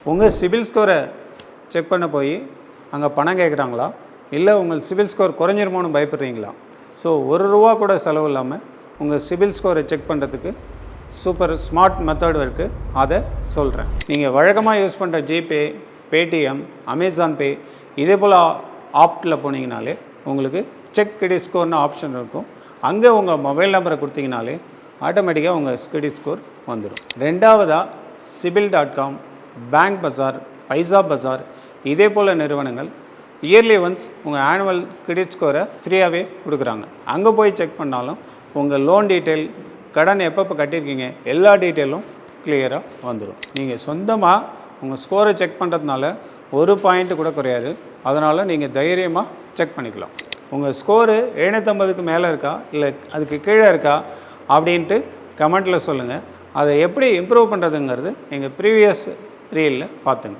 உங்கள் சிபில் ஸ்கோரை செக் பண்ண போய் அங்கே பணம் கேட்குறாங்களா, இல்லை உங்கள் சிபில் ஸ்கோர் குறைஞ்சிருமோன்னு பயப்படுறீங்களா? ஸோ ₹1 கூட செலவு இல்லாமல் உங்கள் சிபில் ஸ்கோரை செக் பண்ணுறதுக்கு சூப்பர் ஸ்மார்ட் மெத்தட் இருக்குது. அதை சொல்கிறேன். நீங்கள் வழக்கமாக யூஸ் பண்ணுற ஜிபே, பேடிஎம், அமேசான் பே இதே போல் ஆப்பில் போனீங்கனாலே உங்களுக்கு செக் கிரெடிட் ஸ்கோர்னு ஆப்ஷன் இருக்கும். அங்கே உங்கள் மொபைல் நம்பரை கொடுத்தீங்கனாலே ஆட்டோமேட்டிக்காக உங்கள் கிரெடிட் ஸ்கோர் வந்துடும். ரெண்டாவதாக சிபில்.com, பேங்க் பஜார், பைசா பஜார் இதே போல் நிறுவனங்கள் இயர்லி ஒன்ஸ் உங்கள் ஆனுவல் கிரெடிட் ஸ்கோரை ஃப்ரீயாகவே கொடுக்குறாங்க. அங்கே போய் செக் பண்ணாலும் உங்கள் லோன் டீட்டெயில், கடன் எப்பப்போ கட்டியிருக்கீங்க எல்லா டீட்டெயிலும் கிளியராக வந்துடும். நீங்கள் சொந்தமாக உங்கள் ஸ்கோரை செக் பண்ணுறதுனால ஒரு பாயிண்ட்டு கூட குறையாது. அதனால் நீங்கள் தைரியமாக செக் பண்ணிக்கலாம். உங்கள் ஸ்கோரு 750க்கு மேலே இருக்கா இல்லை அதுக்கு கீழே இருக்கா அப்படின்ட்டு கமெண்ட்டில் சொல்லுங்கள். அதை எப்படி இம்ப்ரூவ் பண்ணுறதுங்கிறது எங்கள் ப்ரீவியஸ் ரீலில் பார்த்துங்க.